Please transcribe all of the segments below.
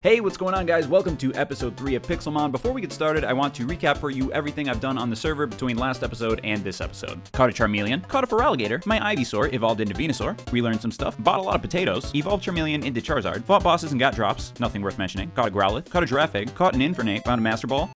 Hey, what's going on, guys? Welcome to episode 3 of Pixelmon. Before we get started, I want to recap for you everything I've done on the server between last episode and this episode. Caught a Charmeleon, caught a Feraligatr, my Ivysaur evolved into Venusaur, relearned some stuff, bought a lot of potatoes, evolved Charmeleon into Charizard, fought bosses and got drops, nothing worth mentioning, caught a Growlithe, caught a Giraffe Egg, caught an Infernape, found a Master Ball.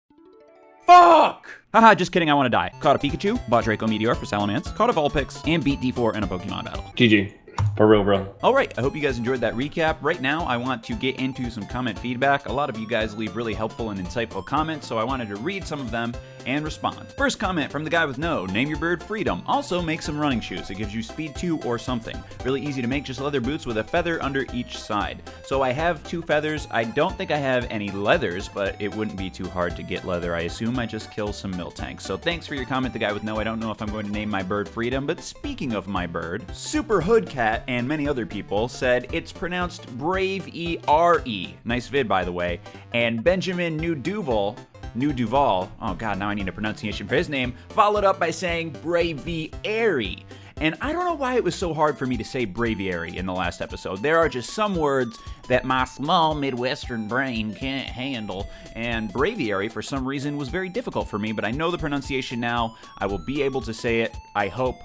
Fuck! Haha, just kidding, I want to die. Caught a Pikachu, bought Draco Meteor for Salamence, caught a Vulpix, and beat D4 in a Pokemon battle. GG. For real, bro. Alright, I hope you guys enjoyed that recap. Right now, I want to get into some comment feedback. A lot of you guys leave really helpful and insightful comments, so I wanted to read some of them and respond. First comment from the guy with no, name your bird Freedom. Also, make some running shoes. It gives you speed 2 or something. Really easy to make, just leather boots with a feather under each side. So I have 2 feathers. I don't think I have any leathers, but it wouldn't be too hard to get leather. I assume I just kill some Miltanks. So thanks for your comment, the guy with no. I don't know if I'm going to name my bird Freedom, but speaking of my bird, Super Hood Cat and many other people said it's pronounced Brave E-R-E. Nice vid, by the way. And Benjamin New Duval, oh god, now I need a pronunciation for his name, followed up by saying Braviary. And I don't know why it was so hard for me to say Braviary in the last episode. There are just some words that my small Midwestern brain can't handle, and Braviary, for some reason, was very difficult for me, but I know the pronunciation now. I will be able to say it, I hope.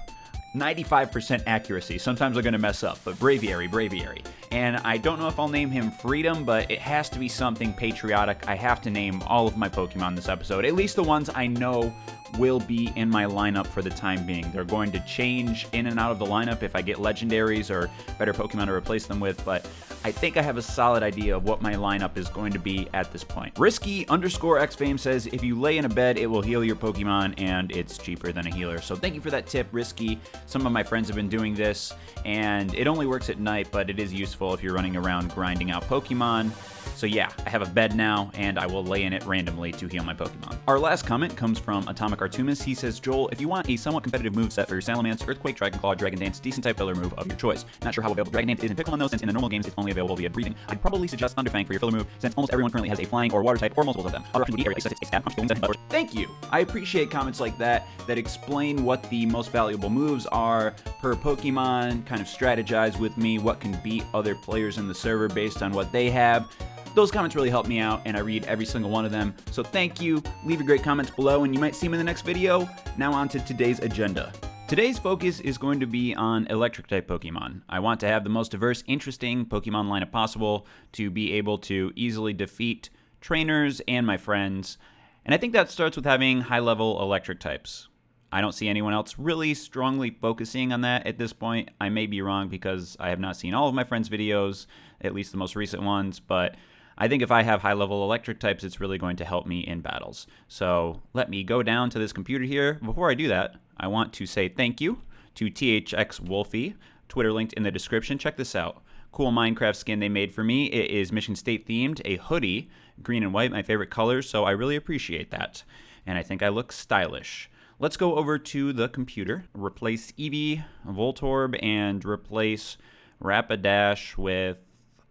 95% accuracy. Sometimes I'm going to mess up, but Braviary. And I don't know if I'll name him Freedom, but it has to be something patriotic. I have to name all of my Pokemon this episode, at least the ones I know will be in my lineup for the time being. They're going to change in and out of the lineup if I get legendaries or better Pokemon to replace them with, but I think I have a solid idea of what my lineup is going to be at this point. Risky_XFame says, if you lay in a bed, it will heal your Pokemon, and it's cheaper than a healer. So thank you for that tip, Risky. Some of my friends have been doing this, and it only works at night, but it is useful if you're running around grinding out Pokemon. So yeah, I have a bed now, and I will lay in it randomly to heal my Pokemon. Our last comment comes from Atomic Artumis. He says, Joel, if you want a somewhat competitive moveset for your Salamence, Earthquake, Dragon Claw, Dragon Dance, decent type filler move of your choice. Not sure how available Dragon Dance is in Pixelmon though, since in the normal games it's only available via breathing. I'd probably suggest Thunderfang for your filler move, since almost everyone currently has a flying or water type or multiples of them. Other options would be Aerial, Ice, Stab, Punch, Punch. Thank you! I appreciate comments like that explain what the most valuable moves are per Pokemon, kind of strategize with me what can beat other players in the server based on what they have. Those comments really help me out, and I read every single one of them. So thank you. Leave your great comments below, and you might see them in the next video. Now on to today's agenda. Today's focus is going to be on electric-type Pokemon. I want to have the most diverse, interesting Pokemon lineup possible to be able to easily defeat trainers and my friends. And I think that starts with having high-level electric types. I don't see anyone else really strongly focusing on that at this point. I may be wrong because I have not seen all of my friends' videos, at least the most recent ones, but I think if I have high-level electric types, it's really going to help me in battles. So let me go down to this computer here. Before I do that, I want to say thank you to THX Wolfie, Twitter linked in the description. Check this out. Cool Minecraft skin they made for me. It is Mission State themed, a hoodie, green and white, my favorite colors, so I really appreciate that. And I think I look stylish. Let's go over to the computer, replace Eevee, Voltorb, and replace Rapidash with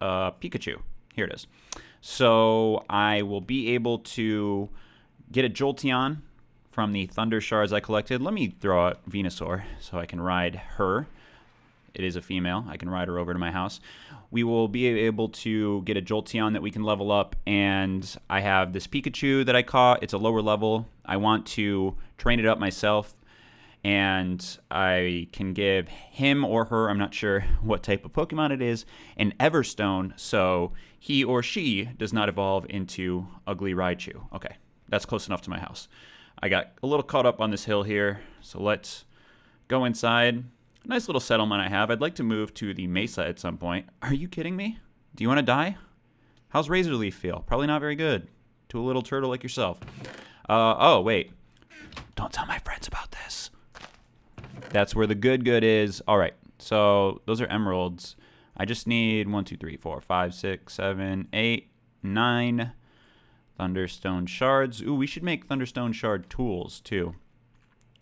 Pikachu. Here it is. So I will be able to get a Jolteon from the Thunder Shards I collected. Let me throw out Venusaur so I can ride her. It is a female. I can ride her over to my house. We will be able to get a Jolteon that we can level up, and I have this Pikachu that I caught. It's a lower level. I want to train it up myself, and I can give him or her, I'm not sure what type of Pokemon it is, an Everstone, so he or she does not evolve into Ugly Raichu. Okay, that's close enough to my house. I got a little caught up on this hill here, so let's go inside. Nice little settlement I have. I'd like to move to the Mesa at some point. Are you kidding me? Do you want to die? How's Razorleaf feel? Probably not very good to a little turtle like yourself. Oh, wait. Don't tell my friends about this. That's where the good is. All right, so those are emeralds. I just need 1, 2, 3, 4, 5, 6, 7, 8, 9 Thunderstone shards. Ooh, we should make Thunderstone shard tools too.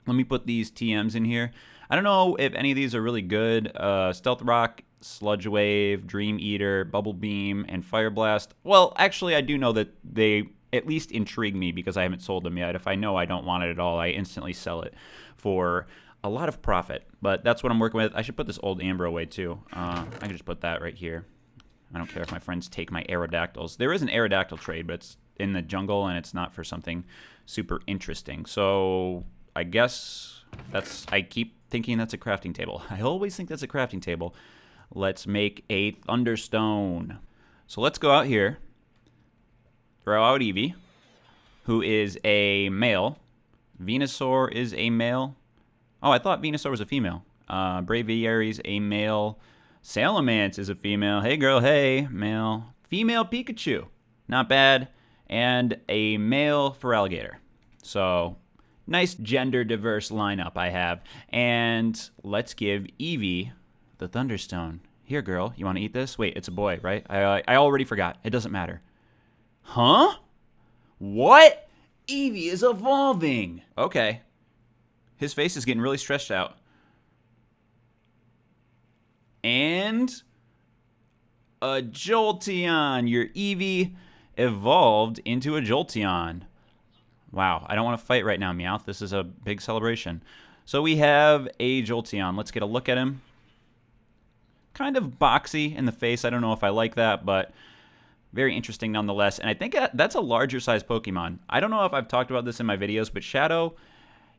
Let me put these TMs in here. I don't know if any of these are really good. Stealth Rock, Sludge Wave, Dream Eater, Bubble Beam, and Fire Blast. Well, actually, I do know that they at least intrigue me because I haven't sold them yet. If I know I don't want it at all, I instantly sell it for a lot of profit. But that's what I'm working with. I should put this old Amber away too. I can just put that right here. I don't care if my friends take my Aerodactyls. There is an Aerodactyl trade, but it's in the jungle, and it's not for something super interesting. So I guess I keep thinking that's a crafting table. I always think that's a crafting table. Let's make a Thunderstone. So let's go out here, throw out Eevee, who is a male. Venusaur is a male. Oh, I thought Venusaur was a female. Braviary's a male. Salamence is a female. Hey girl, hey, male. Female Pikachu, not bad. And a male Feraligatr. So, nice gender diverse lineup I have. And let's give Eevee the Thunderstone. Here, girl, you want to eat this? Wait, it's a boy, right? I already forgot. It doesn't matter. Huh? What? Eevee is evolving. Okay. His face is getting really stretched out. And a Jolteon. Your Eevee evolved into a Jolteon. Wow, I don't want to fight right now, Meowth. This is a big celebration. So we have a Jolteon. Let's get a look at him. Kind of boxy in the face. I don't know if I like that, but very interesting nonetheless. And I think that's a larger size Pokemon. I don't know if I've talked about this in my videos, but Shadow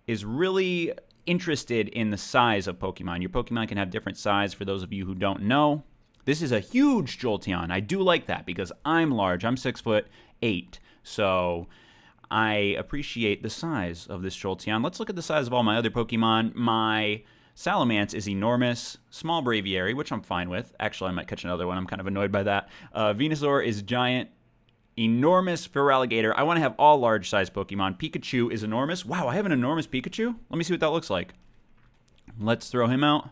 is really interested in the size of Pokemon. Your Pokemon can have different size for those of you who don't know. This is a huge Jolteon. I do like that because I'm large. I'm 6'8". So I appreciate the size of this Jolteon. Let's look at the size of all my other Pokemon. My Salamence is enormous. Small Braviary, which I'm fine with. Actually, I might catch another one. I'm kind of annoyed by that. Venusaur is giant. Enormous Feraligatr. I want to have all large-sized Pokemon. Pikachu is enormous. Wow, I have an enormous Pikachu? Let me see what that looks like. Let's throw him out.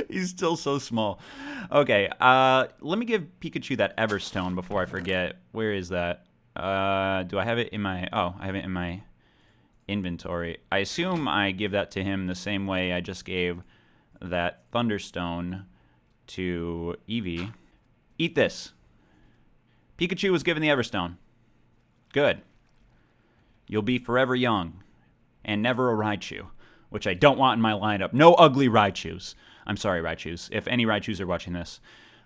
He's still so small. Okay, let me give Pikachu that Everstone before I forget. Where is that? Do I have it in my... Oh, I have it in my inventory. I assume I give that to him the same way I just gave that Thunderstone to Eevee. Eat this. Pikachu was given the Everstone. Good. You'll be forever young. And never a Raichu, which I don't want in my lineup. No ugly Raichus. I'm sorry, Raichus. If any Raichus are watching this,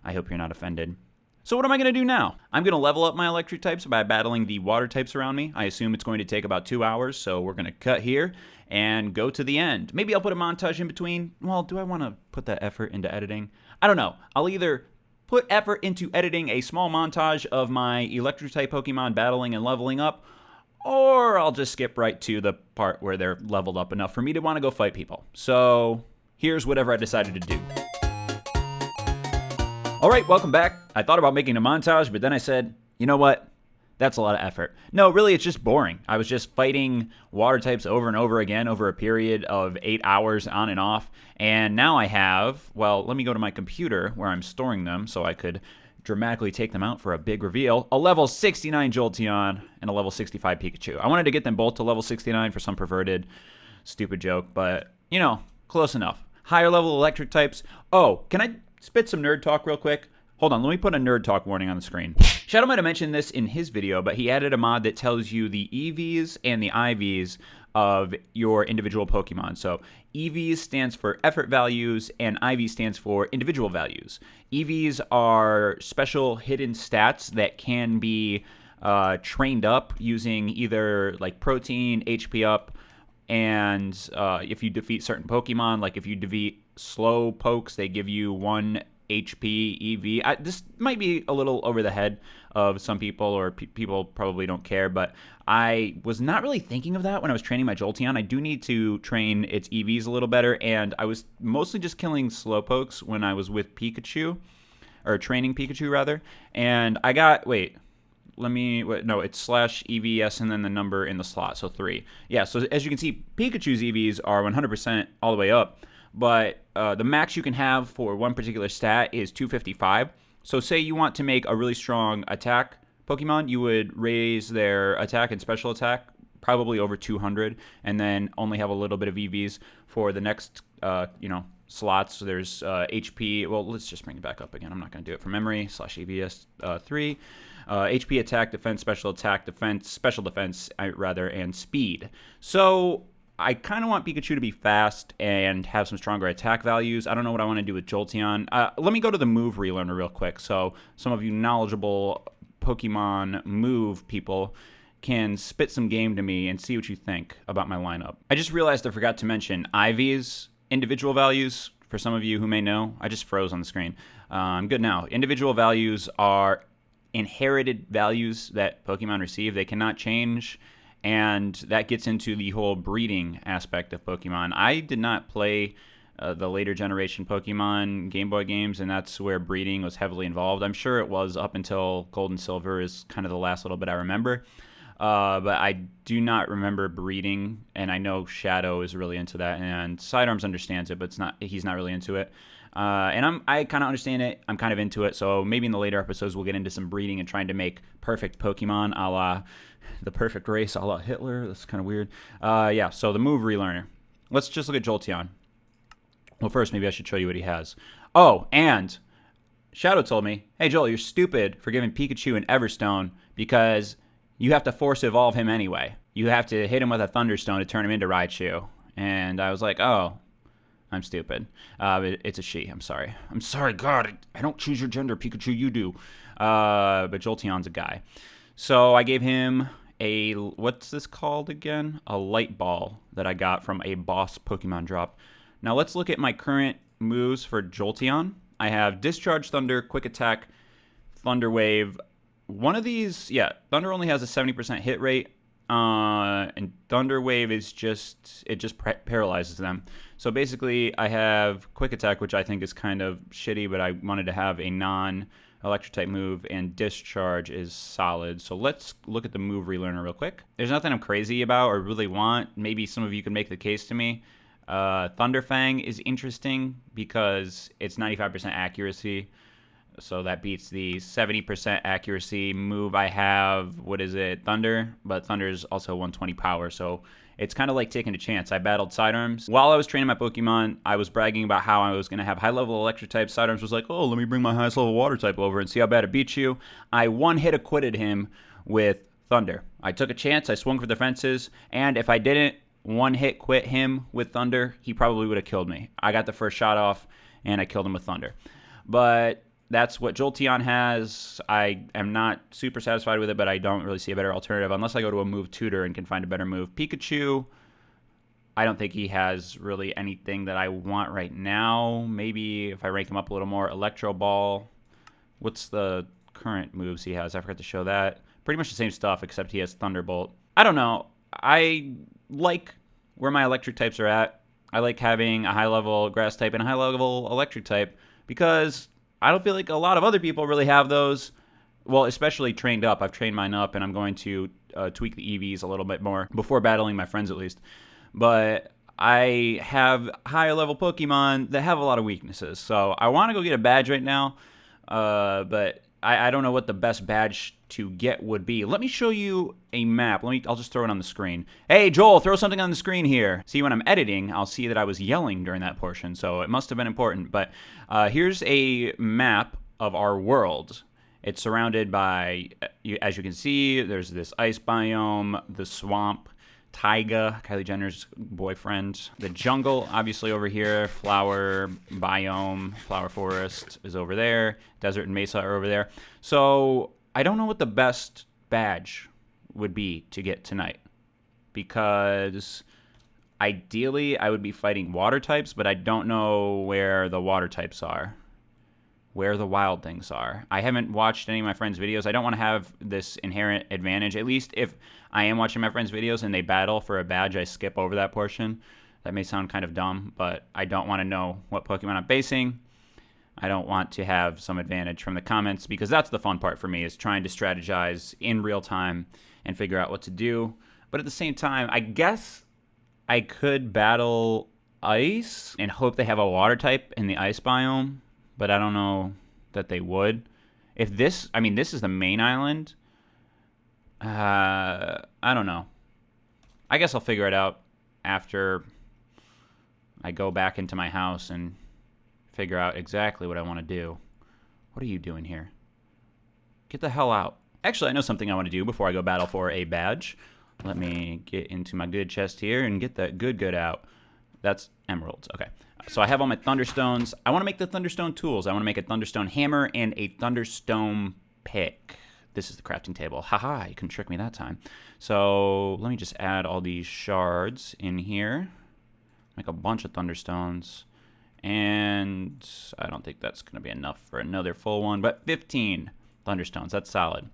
I hope you're not offended. So what am I going to do now? I'm going to level up my electric types by battling the water types around me. I assume it's going to take about 2 hours, so we're going to cut here and go to the end. Maybe I'll put a montage in between. Well, do I want to put that effort into editing? I don't know. I'll either put effort into editing a small montage of my electric type Pokemon battling and leveling up, or I'll just skip right to the part where they're leveled up enough for me to want to go fight people. So here's whatever I decided to do. All right, welcome back. I thought about making a montage, but then I said, you know what? That's a lot of effort. No, really, it's just boring. I was just fighting water types over and over again over a period of 8 hours on and off. And now I have, well, let me go to my computer where I'm storing them so I could dramatically take them out for a big reveal. A level 69 Jolteon and a level 65 Pikachu. I wanted to get them both to level 69 for some perverted, stupid joke, but, you know, close enough. Higher level electric types. Oh, can I spit some nerd talk real quick? Hold on, let me put a nerd talk warning on the screen. Shadow might have mentioned this in his video, but he added a mod that tells you the EVs and the IVs of your individual Pokemon. So EVs stands for effort values and IV stands for individual values. EVs are special hidden stats that can be trained up using either like protein, HP up, and if you defeat certain Pokemon, like if you defeat slow pokes, they give you 1 HP EV. This might be a little over the head of some people, or people probably don't care, but I was not really thinking of that when I was training my Jolteon. I do need to train its EVs a little better, and I was mostly just killing Slowpokes when I was with Pikachu, or training Pikachu rather, and I got, no, it's /EVS and then the number in the slot, so 3. Yeah, so as you can see, Pikachu's EVs are 100% all the way up, but the max you can have for one particular stat is 255. So say you want to make a really strong attack Pokemon, you would raise their attack and special attack probably over 200, and then only have a little bit of EVs for the next, slots. So there's HP. Well, let's just bring it back up again. I'm not going to do it from memory. /EVS 3. HP, attack, defense, special attack, defense, special defense, and speed. So I kind of want Pikachu to be fast and have some stronger attack values. I don't know what I want to do with Jolteon. Let me go to the move relearner real quick. So some of you knowledgeable Pokemon move people can spit some game to me and see what you think about my lineup. I just realized I forgot to mention Ivy's individual values. For some of you who may know, I just froze on the screen. I'm good now. Individual values are inherited values that Pokemon receive. They cannot change. And that gets into the whole breeding aspect of Pokemon. I did not play the later generation Pokemon Game Boy games, and that's where breeding was heavily involved. I'm sure it was up until Gold and Silver is kind of the last little bit I remember. But I do not remember breeding, and I know Shadow is really into that, and Sidearms understands it, but he's not really into it. And I kind of understand it. I'm kind of into it, so maybe in the later episodes we'll get into some breeding and trying to make perfect Pokemon a la the perfect race a la Hitler. That's kind of weird. Yeah, so the move relearner. Let's just look at Jolteon. Well, first, maybe I should show you what he has. Oh, and Shadow told me, hey, Joel, you're stupid for giving Pikachu an Everstone because you have to force evolve him anyway. You have to hit him with a Thunderstone to turn him into Raichu. And I was like, oh, I'm stupid. It's a she. I'm sorry. I'm sorry, God. I don't choose your gender, Pikachu. You do. But Jolteon's a guy. So I gave him a, what's this called again? A light ball that I got from a boss Pokemon drop. Now let's look at my current moves for Jolteon. I have Discharge Thunder, Quick Attack, Thunder Wave. One of these, yeah, Thunder only has a 70% hit rate. And Thunder Wave is just paralyzes them. So basically I have Quick Attack, which I think is kind of shitty, but I wanted to have a non-electric type move, and Discharge is solid. So let's look at the move relearner real quick. There's nothing I'm crazy about or really want. Maybe some of you can make the case to me. Thunderfang is interesting because it's 95% accuracy. So that beats the 70% accuracy move I have. What is it? Thunder. But Thunder is also 120 power. So it's kind of like taking a chance. I battled Sidearms. While I was training my Pokemon, I was bragging about how I was going to have high-level electric type. Sidearms was like, oh, let me bring my highest level water type over and see how bad it beats you. I one-hit acquitted him with Thunder. I took a chance. I swung for the fences. And if I didn't one-hit quit him with Thunder, he probably would have killed me. I got the first shot off, and I killed him with Thunder. But that's what Jolteon has. I am not super satisfied with it, but I don't really see a better alternative unless I go to a move tutor and can find a better move. Pikachu, I don't think he has really anything that I want right now. Maybe if I rank him up a little more, Electro Ball. What's the current moves he has? I forgot to show that. Pretty much the same stuff, except he has Thunderbolt. I don't know. I like where my electric types are at. I like having a high-level grass type and a high-level electric type because I don't feel like a lot of other people really have those. Well, especially trained up. I've trained mine up, and I'm going to tweak the EVs a little bit more before battling my friends at least. But I have higher-level Pokemon that have a lot of weaknesses. So I want to go get a badge right now, but I don't know what the best badge to get would be. Let me show you a map. I'll just throw it on the screen. Hey, Joel, throw something on the screen here. See, when I'm editing, I'll see that I was yelling during that portion, so it must have been important. But here's a map of our world. It's surrounded by, as you can see, there's this ice biome, the swamp, taiga, Kylie Jenner's boyfriend. The jungle, obviously over here. Flower biome, flower forest is over there. Desert and mesa are over there. So I don't know what the best badge would be to get tonight, because ideally I would be fighting water types, but I don't know where the water types are, where the wild things are. I haven't watched any of my friends' videos. I don't want to have this inherent advantage. At least if I am watching my friends' videos and they battle for a badge, I skip over that portion. That may sound kind of dumb, but I don't want to know what Pokemon I'm facing. I don't want to have some advantage from the comments, because that's the fun part for me, is trying to strategize in real time and figure out what to do. But at the same time, I guess I could battle ice and hope they have a water type in the ice biome, but I don't know that they would. If this, I mean, this is the main island. I don't know. I guess I'll figure it out after I go back into my house and figure out exactly what I want to do. What are you doing here? Get the hell out. Actually, I know something I want to do before I go battle for a badge. Let me get into my good chest here and get that good out. That's emeralds. Okay. So I have all my thunderstones. I want to make the thunderstone tools. I want to make a thunderstone hammer and a thunderstone pick. This is the crafting table. Haha, you couldn't trick me that time. So let me just add all these shards in here. Make a bunch of thunderstones. And I don't think that's going to be enough for another full one, but 15 thunderstones. That's solid.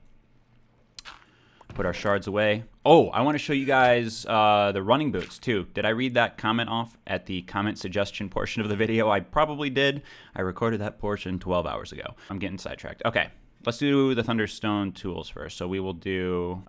Put our shards away. Oh, I want to show you guys the running boots too. Did I read that comment off at the comment suggestion portion of the video? I probably did. I recorded that portion 12 hours ago. I'm getting sidetracked. Okay, let's do the Thunderstone tools first. So we will do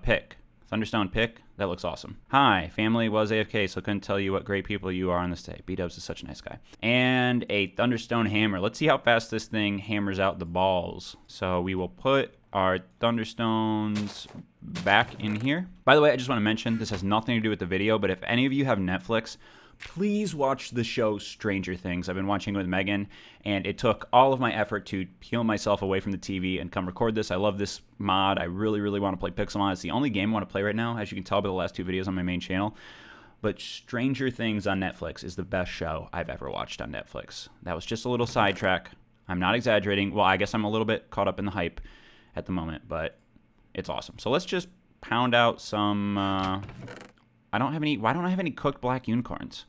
pick. Thunderstone pick. That looks awesome. Hi, family was AFK, so couldn't tell you what great people you are on this day. B-Dubs is such a nice guy. And a Thunderstone hammer. Let's see how fast this thing hammers out the balls. So we will put our Thunderstones back in here. By the way, I just want to mention, this has nothing to do with the video, but if any of you have Netflix, please watch the show Stranger Things. I've been watching it with Megan, and it took all of my effort to peel myself away from the TV and come record this. I love this mod. I really, really want to play Pixelmon. It's the only game I want to play right now, as you can tell by the last two videos on my main channel. But Stranger Things on Netflix is the best show I've ever watched on Netflix. That was just a little sidetrack. I'm not exaggerating. Well, I guess I'm a little bit caught up in the hype at the moment, but it's awesome. So let's just pound out some... I don't have any... Why don't I have any cooked black unicorns?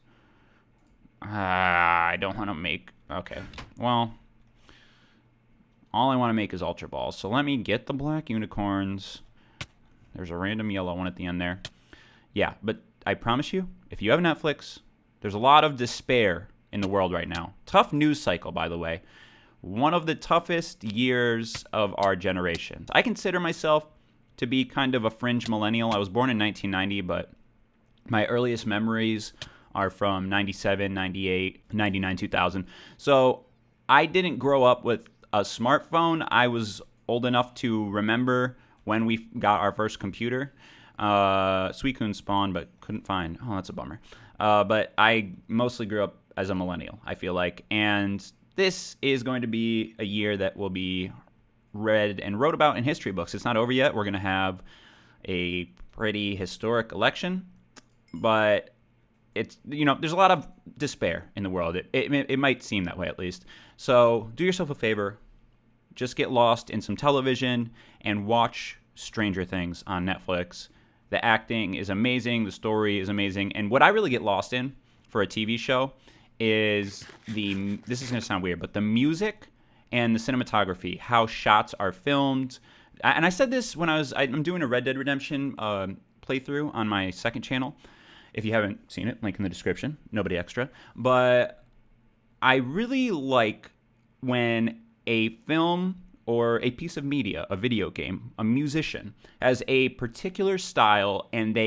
I don't want to make... Okay. Well, all I want to make is Ultra Balls. So let me get the black unicorns. There's a random yellow one at the end there. Yeah, but I promise you, if you have Netflix, there's a lot of despair in the world right now. Tough news cycle, by the way. One of the toughest years of our generation. I consider myself to be kind of a fringe millennial. I was born in 1990, but my earliest memories are from 97, 98, 99, 2000. So I didn't grow up with a smartphone. I was old enough to remember when we got our first computer. Suicune spawned, but couldn't find. Oh, that's a bummer. But I mostly grew up as a millennial, I feel like. And this is going to be a year that will be read and wrote about in history books. It's not over yet. We're going to have a pretty historic election, but it's, you know, there's a lot of despair in the world. It might seem that way, at least. So do yourself a favor. Just get lost in some television and watch Stranger Things on Netflix. The acting is amazing. The story is amazing. And what I really get lost in for a TV show is this is going to sound weird, but the music and the cinematography, how shots are filmed. And I said this when I'm doing a Red Dead Redemption playthrough on my second channel. If you haven't seen it, link in the description, Nobody Extra. But I really like when a film or a piece of media, a video game, a musician, has a particular style and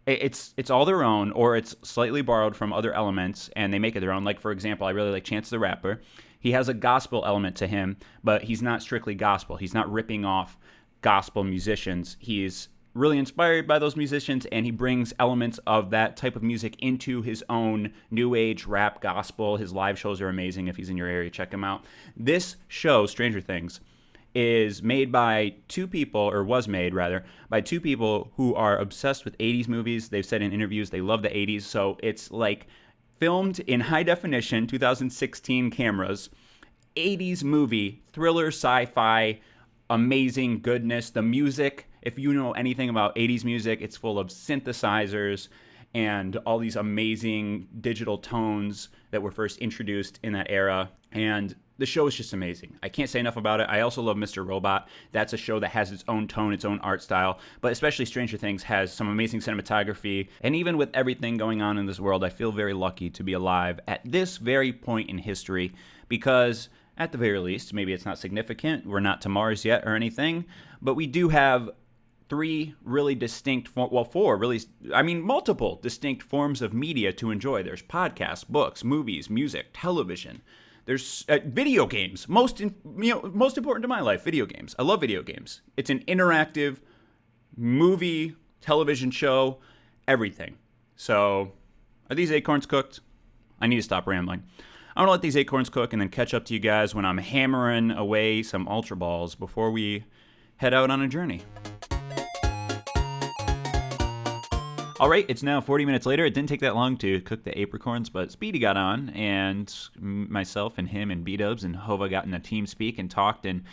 it's all their own, or it's slightly borrowed from other elements and they make it their own. Like, for example, I really like Chance the Rapper. He has a gospel element to him, but he's not strictly gospel. He's not ripping off gospel musicians. He's really inspired by those musicians, and he brings elements of that type of music into his own new age rap gospel. His live shows are amazing. If he's in your area, check him out. This show, Stranger Things, is made by two people, or was made rather, by two people who are obsessed with 80s movies. They've said in interviews they love the 80s, so it's like filmed in high definition, 2016 cameras, 80s movie, thriller, sci-fi, amazing goodness. The music, if you know anything about 80s music, it's full of synthesizers and all these amazing digital tones that were first introduced in that era. And the show is just amazing. I can't say enough about it. I also love Mr. Robot. That's a show that has its own tone, its own art style. But especially Stranger Things has some amazing cinematography. And even with everything going on in this world, I feel very lucky to be alive at this very point in history, because at the very least, maybe it's not significant, we're not to Mars yet or anything, but we do have multiple distinct forms of media to enjoy. There's podcasts, books, movies, music, television. There's video games. Most important to my life, video games. I love video games. It's an interactive movie, television show, everything. So, are these acorns cooked? I need to stop rambling. I'm going to let these acorns cook and then catch up to you guys when I'm hammering away some Ultra Balls before we head out on a journey. All right, it's now 40 minutes later. It didn't take that long to cook the apricorns, but Speedy got on, and myself and him and B-Dubs and Hova got in a team speak and talked, and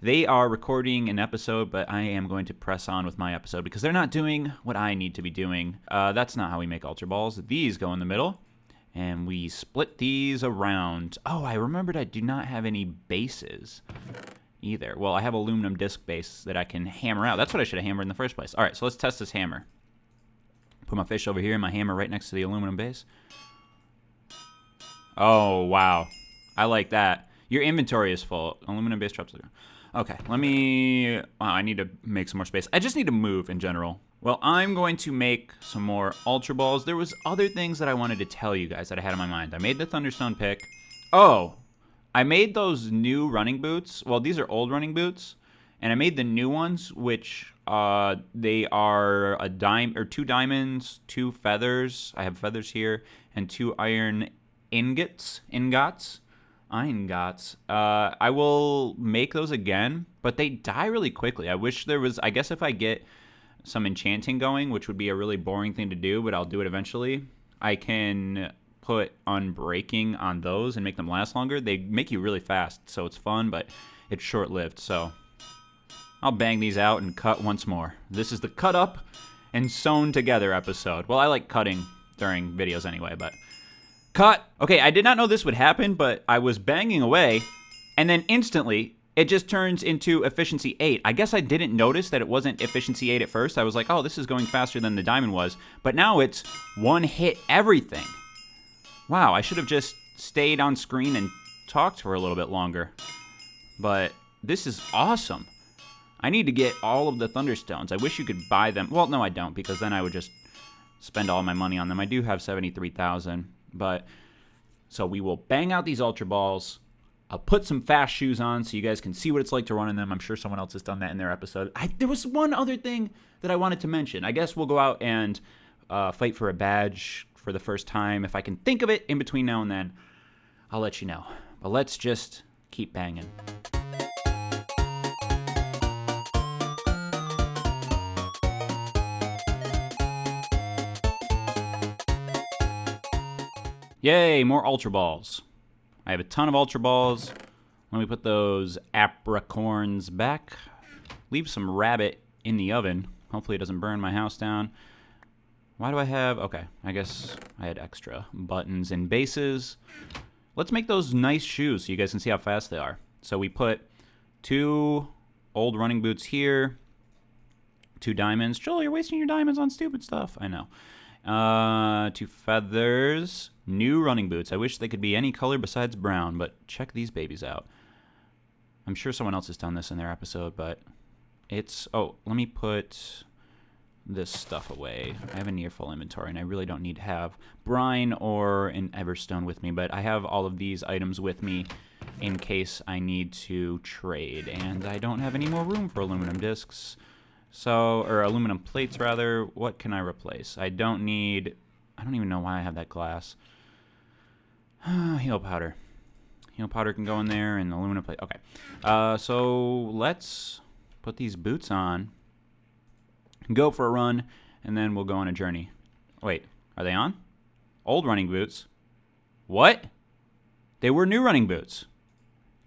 they are recording an episode, but I am going to press on with my episode because they're not doing what I need to be doing. That's not how we make Ultra Balls. These go in the middle, and we split these around. Oh, I remembered I do not have any bases either. Well, I have aluminum disc base that I can hammer out. That's what I should have hammered in the first place. All right, so let's test this hammer. Put my fish over here and my hammer right next to the aluminum base. Oh, wow. I like that. Your inventory is full. Aluminum base traps. Okay, let me... I need to make some more space. I just need to move in general. Well, I'm going to make some more Ultra Balls. There was other things that I wanted to tell you guys that I had in my mind. I made the Thunderstone pick. Oh, I made those new running boots. Well, these are old running boots. And I made the new ones, which they are two diamonds, 2 feathers. I have feathers here, and 2 iron ingots. I will make those again, but they die really quickly. I wish there was. I guess if I get some enchanting going, which would be a really boring thing to do, but I'll do it eventually. I can put unbreaking on those and make them last longer. They make you really fast, so it's fun, but it's short-lived. So I'll bang these out and cut once more. This is the cut up and sewn together episode. Well, I like cutting during videos anyway, but cut. Okay, I did not know this would happen, but I was banging away, and then instantly it just turns into efficiency 8. I guess I didn't notice that it wasn't efficiency 8 at first. I was like, oh, this is going faster than the diamond was, but now it's one hit everything. Wow, I should have just stayed on screen and talked for a little bit longer, but this is awesome. I need to get all of the Thunderstones. I wish you could buy them. Well, no, I don't, because then I would just spend all my money on them. I do have 73,000, but so we will bang out these Ultra Balls. I'll put some fast shoes on so you guys can see what it's like to run in them. I'm sure someone else has done that in their episode. There was one other thing that I wanted to mention. I guess we'll go out and fight for a badge for the first time. If I can think of it in between now and then, I'll let you know. But let's just keep banging. Yay, more Ultra Balls. I have a ton of Ultra Balls. Let me put those apricorns back. Leave some rabbit in the oven. Hopefully it doesn't burn my house down. Why do I have... Okay, I guess I had extra buttons and bases. Let's make those nice shoes so you guys can see how fast they are. So we put 2 old running boots here. 2 diamonds. Joel, you're wasting your diamonds on stupid stuff. I know. 2 feathers. New running boots. I wish they could be any color besides brown, but check these babies out. I'm sure someone else has done this in their episode, but it's... Oh, let me put this stuff away. I have a near full inventory, and I really don't need to have brine or an everstone with me, but I have all of these items with me in case I need to trade, and I don't have any more room for aluminum discs. So, or aluminum plates, rather. What can I replace? I don't even know why I have that glass. Heal powder. Heal powder can go in there, and aluminum plate. Okay. So let's put these boots on, go for a run, and then we'll go on a journey. Wait, are they on? Old running boots. What? They were new running boots.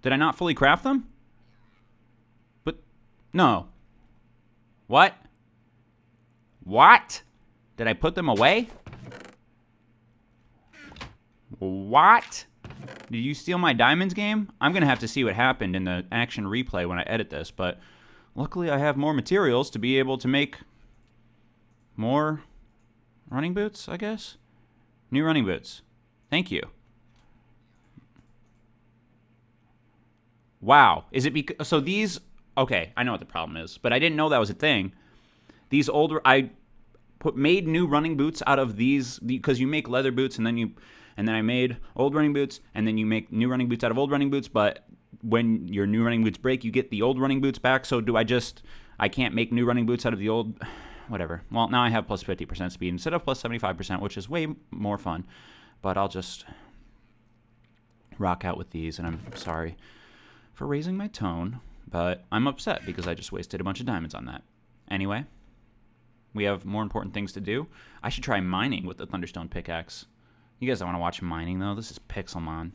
Did I not fully craft them? But, no. What? What? Did I put them away? What? Did you steal my diamonds game? I'm going to have to see what happened in the action replay when I edit this, but luckily I have more materials to be able to make more running boots, I guess? New running boots. Thank you. Wow. Is it because... So these... Okay, I know what the problem is, but I didn't know that was a thing. These older... made new running boots out of these... Because you make leather boots, and then I made old running boots, and then you make new running boots out of old running boots, but when your new running boots break, you get the old running boots back, so I can't make new running boots out of the old... Whatever. Well, now I have plus 50% speed instead of plus 75%, which is way more fun, but I'll just rock out with these, and I'm sorry for raising my tone, but I'm upset because I just wasted a bunch of diamonds on that. Anyway, We have more important things to do. I should try mining with the Thunderstone pickaxe. You guys don't want to watch mining, though. This is Pixelmon.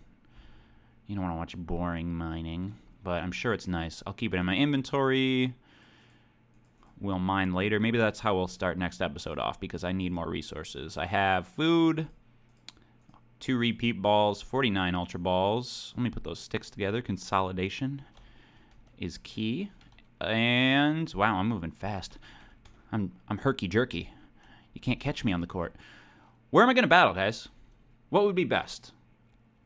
You don't want to watch boring mining, but I'm sure it's nice. I'll keep it in my inventory. We'll mine later. Maybe that's how we'll start next episode off, because I need more resources. I have food, 2 repeat balls, 49 ultra balls. Let me put those sticks together. Consolidation is key. And wow, I'm moving fast. I'm herky-jerky. You can't catch me on the court. Where am I going to battle, guys? What would be best?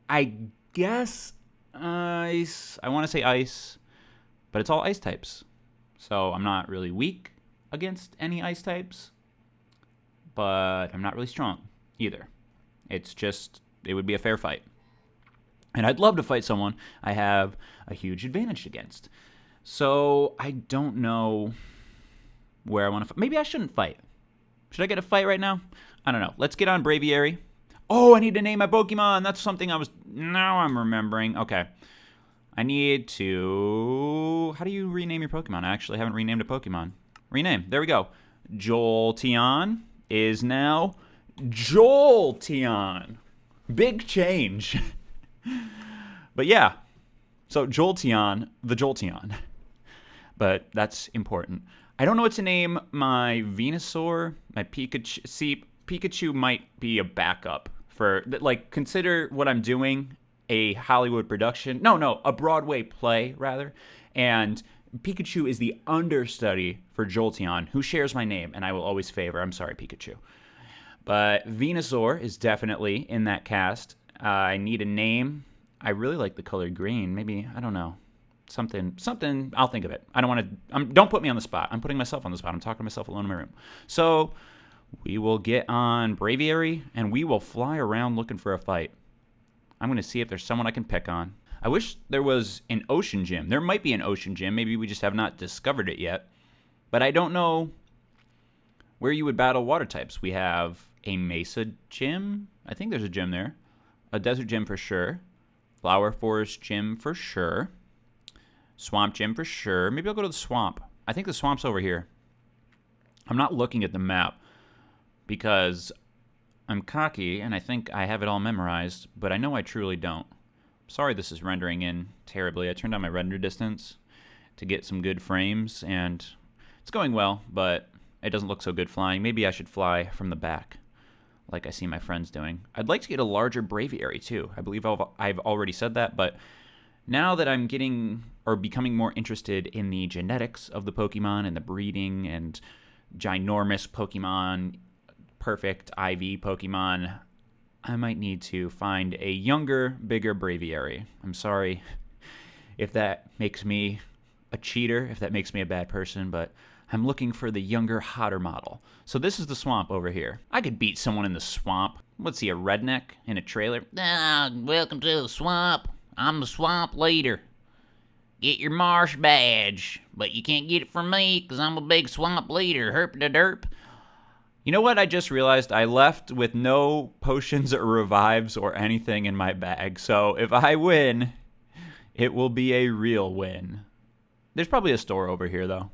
I guess ice. I want to say ice, but it's all ice types. So I'm not really weak against any ice types, but I'm not really strong either. It's just, it would be a fair fight. And I'd love to fight someone I have a huge advantage against. So I don't know where I want to fight. Maybe I shouldn't fight. Should I get a fight right now? I don't know. Let's get on Braviary. Oh, I need to name my Pokemon. That's something now I'm remembering. Okay. I need to... How do you rename your Pokemon? I actually haven't renamed a Pokemon. Rename. There we go. Jolteon is now Jolteon. Big change. But yeah. So Jolteon, the Jolteon. But that's important. I don't know what to name my Venusaur, my Pikachu. See, Pikachu might be a backup for, like, consider what I'm doing a Hollywood production. No, a Broadway play, rather. And Pikachu is the understudy for Jolteon, who shares my name, and I will always favor. I'm sorry, Pikachu. But Venusaur is definitely in that cast. I need a name. I really like the color green. Maybe, I don't know. Something, I'll think of it. I don't want to, don't put me on the spot. I'm putting myself on the spot. I'm talking to myself alone in my room. So we will get on Braviary, and we will fly around looking for a fight. I'm going to see if there's someone I can pick on. I wish there was an ocean gym. There might be an ocean gym. Maybe we just have not discovered it yet. But I don't know where you would battle water types. We have a Mesa gym. I think there's a gym there. A desert gym for sure. Flower forest gym for sure. Swamp gym for sure. Maybe I'll go to the swamp. I think the swamp's over here. I'm not looking at the map because I'm cocky and I think I have it all memorized, but I know I truly don't. Sorry this is rendering in terribly. I turned on my render distance to get some good frames, and it's going well, but it doesn't look so good flying. Maybe I should fly from the back like I see my friends doing. I'd like to get a larger Braviary too. I believe I've already said that, but now that I'm getting or becoming more interested in the genetics of the Pokemon and the breeding and ginormous Pokemon, perfect IV Pokemon, I might need to find a younger, bigger Braviary. I'm sorry if that makes me a cheater, if that makes me a bad person, but I'm looking for the younger, hotter model. So this is the swamp over here. I could beat someone in the swamp. Let's see, a redneck in a trailer. Welcome to the swamp. I'm the swamp leader. Get your marsh badge, but you can't get it from me because I'm a big swamp leader. Herp da derp. You know what I just realized? I left with no potions or revives or anything in my bag. So if I win, it will be a real win. There's probably a store over here, though.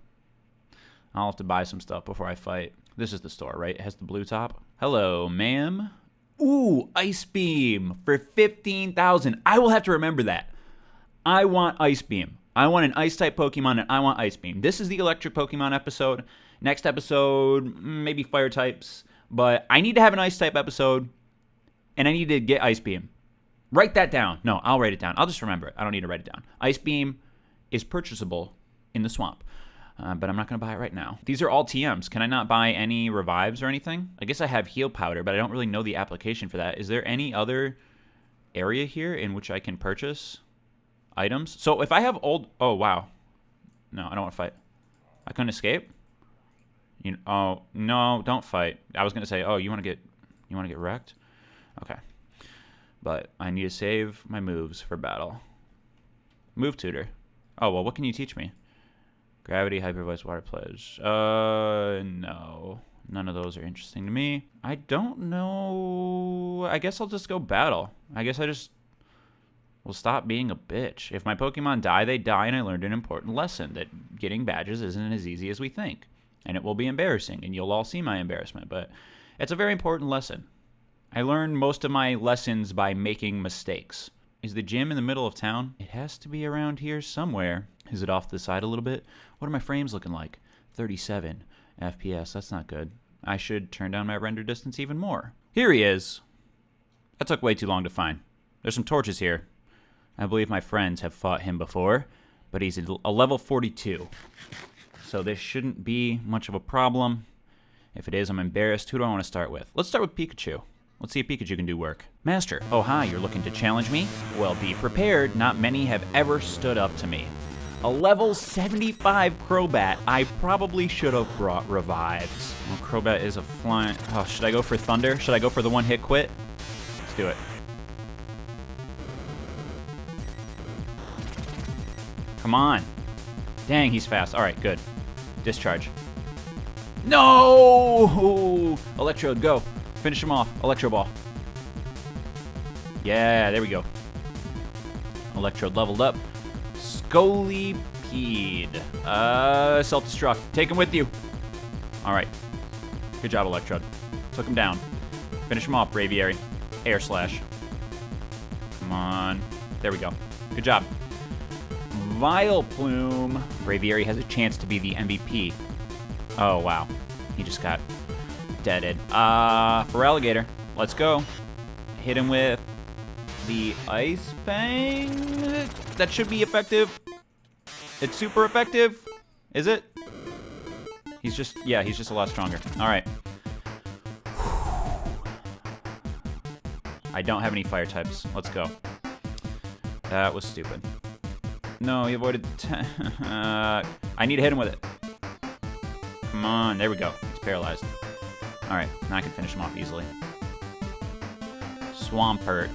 I'll have to buy some stuff before I fight. This is the store, right? It has the blue top. Hello, ma'am. Ooh, Ice Beam for 15,000. I will have to remember that. I want Ice Beam. I want an Ice-type Pokemon, and I want Ice Beam. This is the Electric Pokemon episode. Next episode, maybe Fire types. But I need to have an Ice-type episode, and I need to get Ice Beam. Write that down. No, I'll write it down. I'll just remember it. I don't need to write it down. Ice Beam is purchasable in the swamp. But I'm not going to buy it right now. These are all TMs. Can I not buy any revives or anything? I guess I have heal powder, but I don't really know the application for that. Is there any other area here in which I can purchase items? So if I have old... Oh, wow. No, I don't want to fight. I couldn't escape? Oh, no, don't fight. I was going to say, oh, you want to get wrecked? Okay. But I need to save my moves for battle. Move tutor. Oh, well, what can you teach me? Gravity, Hyper Voice, Water Pledge. No. None of those are interesting to me. I don't know. I guess I'll just go battle. I guess I just will stop being a bitch. If my Pokemon die, they die, and I learned an important lesson that getting badges isn't as easy as we think. and it will be embarrassing, and you'll all see my embarrassment, but it's a very important lesson. I learned most of my lessons by making mistakes. Is the gym in the middle of town? It has to be around here somewhere. Is it off to the side a little bit? What are my frames looking like? 37 FPS, that's not good. I should turn down my render distance even more. Here he is. That took way too long to find. There's some torches here. I believe my friends have fought him before, but he's a level 42. So this shouldn't be much of a problem. If it is, I'm embarrassed. Who do I want to start with? Let's start with Pikachu. Let's see if Pikachu can do work. Master, oh hi, you're looking to challenge me? Well, be prepared. Not many have ever stood up to me. A level 75 Crobat. I probably should have brought revives. Well, Crobat is a flying... Oh, should I go for Thunder? Should I go for the one-hit quit? Let's do it. Come on. Dang, he's fast. All right, good. Discharge. No! Electrode, go. Finish him off. Electro Ball. Yeah, there we go. Electrode leveled up. Scolipede. Self-destruct. Take him with you. All right. Good job, Electrode. Took him down. Finish him off, Braviary. Air Slash. Come on. There we go. Good job. Vileplume. Braviary has a chance to be the MVP. Oh, wow. He just got deaded. For Alligator. Let's go. Hit him with the Ice Fang. That should be effective. It's super effective. Is it? He's just a lot stronger. All right. I don't have any fire types. Let's go. That was stupid. No, he avoided... I need to hit him with it. Come on. There we go. He's paralyzed. Alright, now I can finish him off easily. Swampert.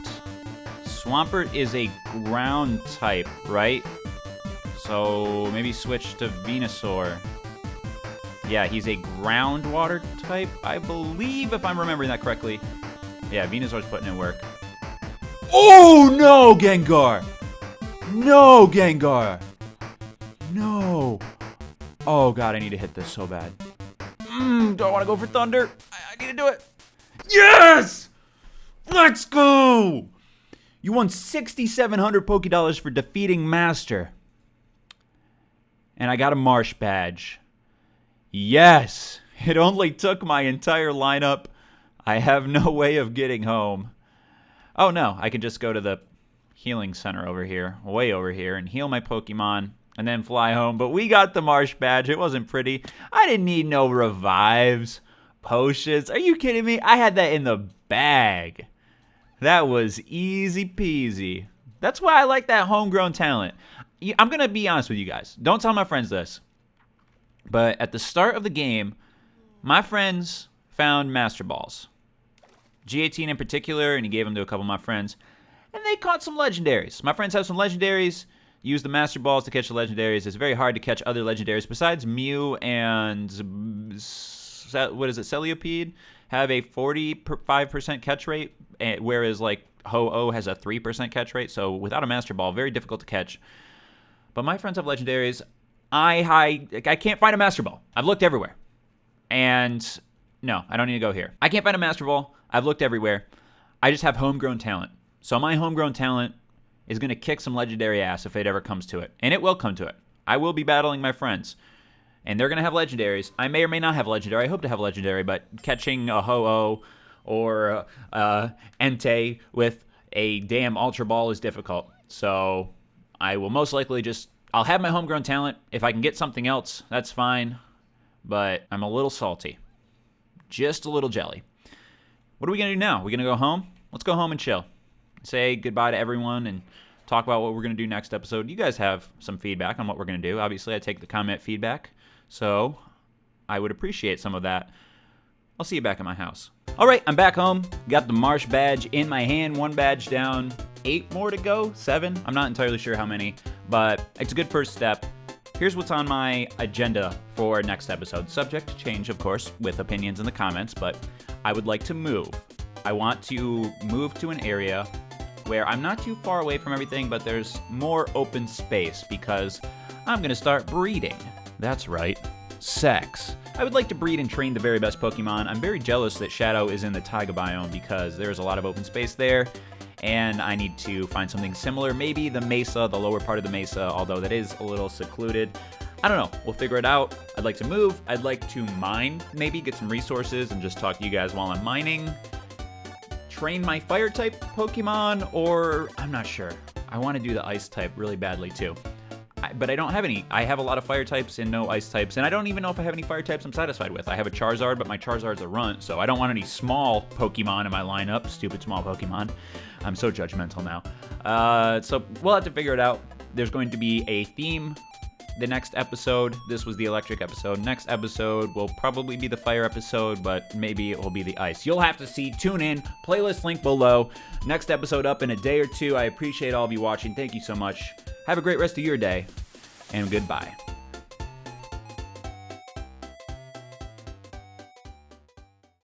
Swampert is a ground type, right? So maybe switch to Venusaur. Yeah, he's a groundwater type, I believe, if I'm remembering that correctly. Yeah, Venusaur's putting in work. Oh, no, Gengar! No, Gengar! No! Oh, God, I need to hit this so bad. Do I want to go for Thunder? I need to do it. Yes! Let's go! You won 6,700 Pokédollars for defeating Master. And I got a Marsh badge. Yes! It only took my entire lineup. I have no way of getting home. Oh no, I can just go to the healing center over here, way over here, and heal my Pokemon, and then fly home. But we got the Marsh badge. It wasn't pretty. I didn't need no revives, potions. Are you kidding me? I had that in the bag. That was easy peasy. That's why I like that homegrown talent. I'm going to be honest with you guys. Don't tell my friends this. But at the start of the game, my friends found Master Balls. G18 in particular, and he gave them to a couple of my friends. And they caught some legendaries. My friends have some legendaries. Use the Master Balls to catch the legendaries. It's very hard to catch other legendaries besides Mew and what is it, Celiopede have a 45% catch rate, whereas like Ho-Oh has a 3% catch rate. So without a Master Ball, very difficult to catch. But my friends have legendaries. I can't find a Master Ball. I've looked everywhere. And no, I don't need to go here. I can't find a Master Ball. I've looked everywhere. I just have homegrown talent. So my homegrown talent is going to kick some legendary ass if it ever comes to it. And it will come to it. I will be battling my friends. And they're going to have legendaries. I may or may not have legendary. I hope to have legendary, but catching a Ho-Oh or Entei with a damn Ultra Ball is difficult. So I will most likely I'll have my homegrown talent. If I can get something else, that's fine. But I'm a little salty. Just a little jelly. What are we going to do now? We're going to go home? Let's go home and chill. Say goodbye to everyone and talk about what we're going to do next episode. You guys have some feedback on what we're going to do. Obviously, I take the comment feedback, so I would appreciate some of that. I'll see you back at my house. All right, I'm back home. Got the Marsh badge in my hand. 1 badge down. 8 more to go? 7? I'm not entirely sure how many, but it's a good first step. Here's what's on my agenda for next episode. Subject to change, of course, with opinions in the comments, but I would like to move. I want to move to an area where I'm not too far away from everything, but there's more open space because I'm going to start breeding. That's right, sex. I would like to breed and train the very best Pokemon. I'm very jealous that Shadow is in the Taiga biome because there's a lot of open space there, and I need to find something similar. Maybe the Mesa, the lower part of the Mesa, although that is a little secluded. I don't know. We'll figure it out. I'd like to move. I'd like to mine, maybe get some resources and just talk to you guys while I'm mining. Train my fire-type Pokemon, or I'm not sure. I want to do the ice-type really badly, too. But I don't have any. I have a lot of fire types and no ice types, and I don't even know if I have any fire types I'm satisfied with. I have a Charizard, but my Charizard's a runt, so I don't want any small Pokemon in my lineup. Stupid small Pokemon. I'm so judgmental now. So we'll have to figure it out. There's going to be a theme the next episode. This was the electric episode. Next episode will probably be the fire episode, but maybe it will be the ice. You'll have to see. Tune in. Playlist link below. Next episode up in a day or two. I appreciate all of you watching. Thank you so much. Have a great rest of your day, and goodbye.